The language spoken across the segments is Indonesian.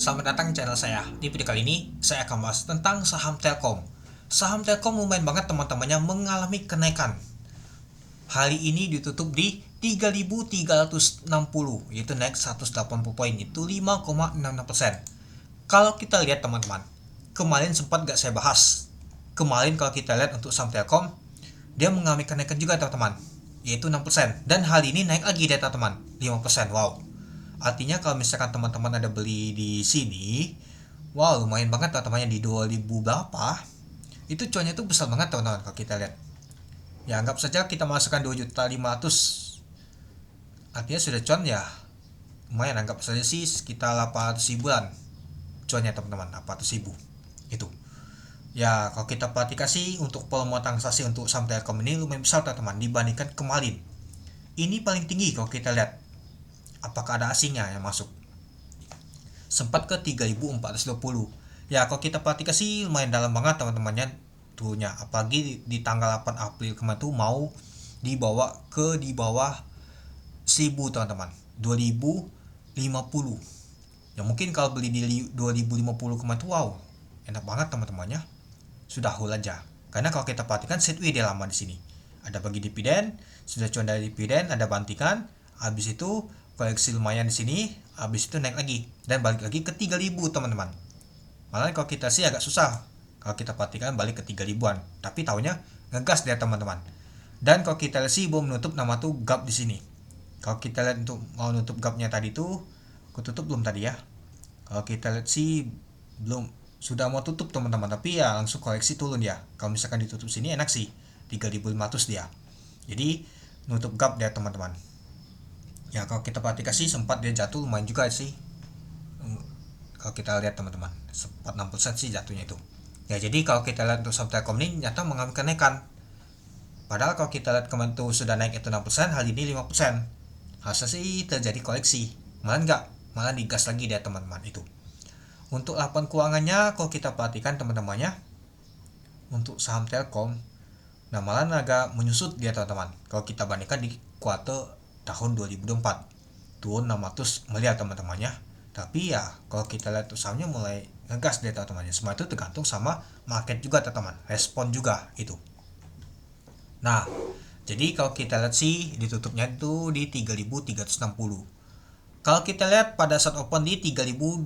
Selamat datang di channel saya. Di video kali ini, saya akan bahas tentang saham Telkom. Saham Telkom lumayan banget teman-temannya mengalami kenaikan. Hari ini ditutup di 3.360, yaitu naik 180 poin, itu 5,66%. Kalau kita lihat teman-teman, kemarin sempat gak saya bahas. Kemarin kalau kita lihat untuk saham Telkom, dia mengalami kenaikan juga teman-teman, yaitu 6%. Dan hari ini naik lagi deh teman-teman, 5%. Wow. Artinya kalau misalkan teman-teman ada beli di sini, wow lumayan banget teman-temannya di 2000 berapa. Itu cuannya tuh besar banget teman-teman kalau kita lihat. Ya anggap saja kita masukkan 2.500.000. Artinya sudah cuan ya. Lumayan, anggap saja sih sekitar 800 ribuan cuannya teman-teman, 800 ribu. Itu. Ya kalau kita perhatikan sih untuk volume transaksi untuk saham Telkom ini lumayan besar teman-teman dibandingkan kemarin. Ini paling tinggi kalau kita lihat. Apakah ada asingnya yang masuk? Sempat ke 3.420. Ya kalau kita perhatikan sih lumayan dalam banget teman-temannya turunnya. Apalagi di tanggal 8 April kemarin tuh mau di bawah 1000 teman-teman. 2050. Ya mungkin kalau beli di 2050 kemarin tuh wow, enak banget teman-temannya. Sudah hold aja. Karena kalau kita perhatikan setway dia lama di sini. Ada bagi dividen, sudah cuan dari dividen, ada bantikan, habis itu koleksi lumayan di sini, habis itu naik lagi dan balik lagi ke 3000 teman-teman. Malah kalau kita sih agak susah kalau kita perhatikan balik ke 3000-an, tapi tahunya ngegas dia teman-teman. Dan kalau kita lihat sih belum menutup nama tuh gap di sini. Kalau kita lihat untuk mau nutup gapnya tadi tuh, ketutup belum tadi ya? Kalau kita lihat sih belum, sudah mau tutup teman-teman, tapi ya langsung koleksi turun ya. Kalau misalkan ditutup sini enak sih, 3500 dia. Jadi nutup gap dia teman-teman. Ya kalau kita perhatikan sih sempat dia jatuh lumayan juga sih. Kalau kita lihat teman-teman, sempat 6% sih jatuhnya itu. Ya jadi kalau kita lihat untuk saham Telkom ini nyata mengalami kenaikan. Padahal kalau kita lihat kemarin tuh sudah naik itu 6%, hari ini 5%. Harusnya sih terjadi koleksi. Malah enggak, malah digas lagi dia teman-teman itu. Untuk laporan keuangannya kalau kita perhatikan teman-temannya, untuk saham Telkom, nah malah agak menyusut dia teman-teman. Kalau kita bandingkan di kuartal tahun 2024 turun 600 miliar teman-temannya. Tapi ya kalau kita lihat sahamnya mulai ngegas deh teman-temannya. Semua itu tergantung sama market juga teman-teman, respon juga itu. Nah jadi kalau kita lihat sih ditutupnya itu di 3.360. Kalau kita lihat pada saat open di 3.220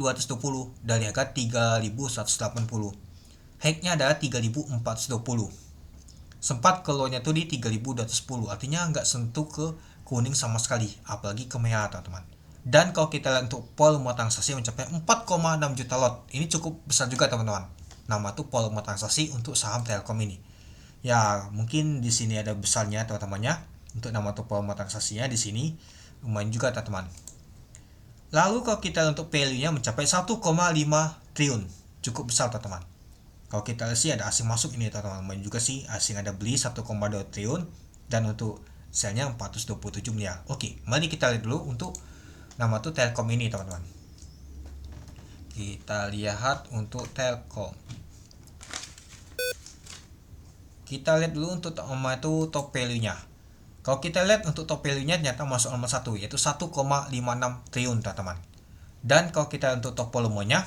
dari harga 3.180. High-nya adalah 3.420. Sempat keluarnya tuh di 3.210, artinya nggak sentuh ke kuning sama sekali, apalagi ke merah teman-teman. Dan kalau kita lihat untuk volume transaksi mencapai 4,6 juta lot, ini cukup besar juga teman-teman. Nama tuh volume transaksi untuk saham Telkom ini. Ya mungkin di sini ada besarnya teman-temannya. Untuk nama tuh volume transaksinya di sini lumayan juga teman-teman. Lalu kalau kita untuk value-nya mencapai 1,5 triliun, cukup besar teman-teman. Kalau kita lihat sih ada asing masuk ini teman-teman, lumayan juga sih asing ada beli 1,2 triliun dan untuk sell-nya 427 miliar. Oke, mari kita lihat dulu untuk nama tuh Telkom ini teman-teman. Kita lihat untuk Telkom. Kita lihat dulu untuk nama itu top value-nya. Kalau kita lihat untuk top value-nya ternyata masuk nomor 1 yaitu 1,56 triliun teman-teman. Dan kalau kita untuk top volumenya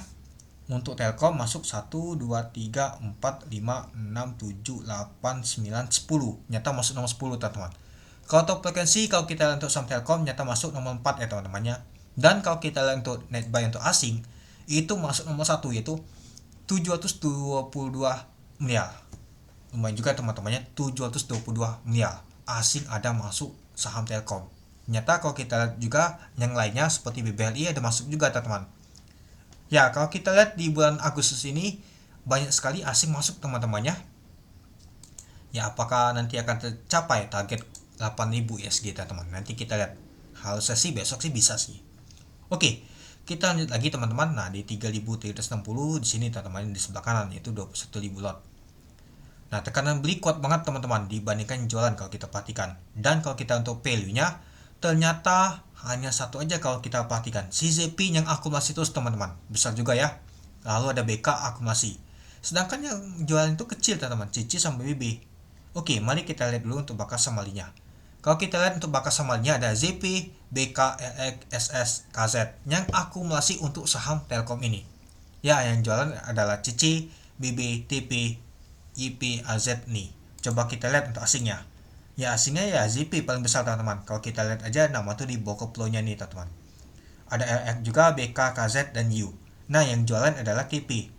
untuk Telkom masuk 1, 2, 3, 4, 5, 6, 7, 8, 9, 10. Nyata masuk nomor 10 teman-teman. Kalau top frekuensi kalau kita lihat untuk saham Telkom nyata masuk nomor 4 ya teman-temannya. Dan kalau kita lihat untuk net buy untuk asing itu masuk nomor 1 yaitu 722 miliar. Lumayan juga teman-temannya, 722 miliar asing ada masuk saham Telkom. Nyata kalau kita lihat juga yang lainnya seperti BBRI ada masuk juga teman-teman. Ya kalau kita lihat di bulan Agustus ini banyak sekali asing masuk teman-temannya. Ya apakah nanti akan tercapai target 8.000 ISG teman-teman? Nanti kita lihat. Harusnya sih besok sih bisa sih. Oke, kita lanjut lagi teman-teman. Nah di 3.360 di sini teman-teman di sebelah kanan yaitu 21.000 lot. Nah tekanan beli kuat banget teman-teman dibandingkan jualan kalau kita perhatikan. Dan kalau kita untuk value-nya ternyata hanya satu aja kalau kita perhatikan. CZP yang akumulasi terus teman-teman. Besar juga ya. Lalu ada BK akumulasi. Sedangkan yang jualan itu kecil teman-teman. CC sama BB. Oke, mari kita lihat dulu untuk bakas samalinya. Kalau kita lihat untuk bakas samarnya ada ZP, BK, LX, SS, KZ yang akumulasi untuk saham Telkom ini. Ya, yang jualan adalah CC, BB, TP, YP, AZ nih. Coba kita lihat untuk asingnya. Ya, asingnya ya ZP paling besar teman-teman. Kalau kita lihat aja nama tuh di bawah flow-nya nih teman-teman. Ada LX juga, BK, KZ, dan U. Nah, yang jualan adalah TP,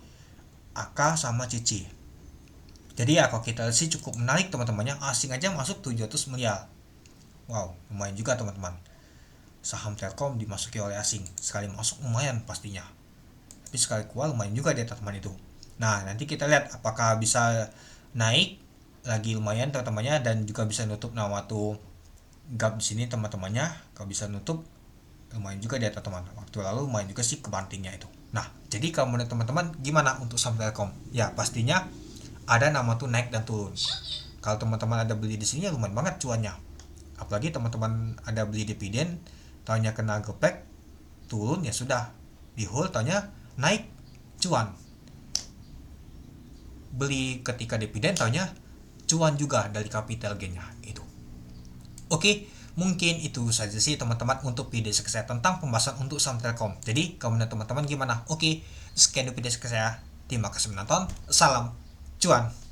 AK, sama CC. Jadi ya kalau kita lihat sih cukup menarik teman-temannya. Asing aja masuk 700 miliar. Wow, lumayan juga teman-teman. Saham Telkom dimasuki oleh asing. Sekali masuk lumayan pastinya. Tapi sekali keluar lumayan juga dia teman-teman itu. Nah, nanti kita lihat apakah bisa naik lagi lumayan teman-temannya dan juga bisa nutup nama tuh gap di sini teman-temannya. Kalau bisa nutup lumayan juga dia teman-teman. Waktu lalu lumayan juga sih kebantingnya itu. Nah, jadi kalau menurut teman-teman gimana untuk saham Telkom? Ya, pastinya ada nama tuh naik dan turun. Kalau teman-teman ada beli di sini ya lumayan banget cuannya. Apalagi teman-teman ada beli dividen, tahunya kena gepek, turun ya sudah, di hold tahunya naik, cuan. Beli ketika dividen tahunya cuan juga dari capital gain-nya itu. Oke, mungkin itu saja sih teman-teman untuk video saya tentang pembahasan untuk saham Telkom. Jadi, kalau menurut teman-teman gimana? Oke, sekian video saya. Terima kasih menonton. Salam cuan.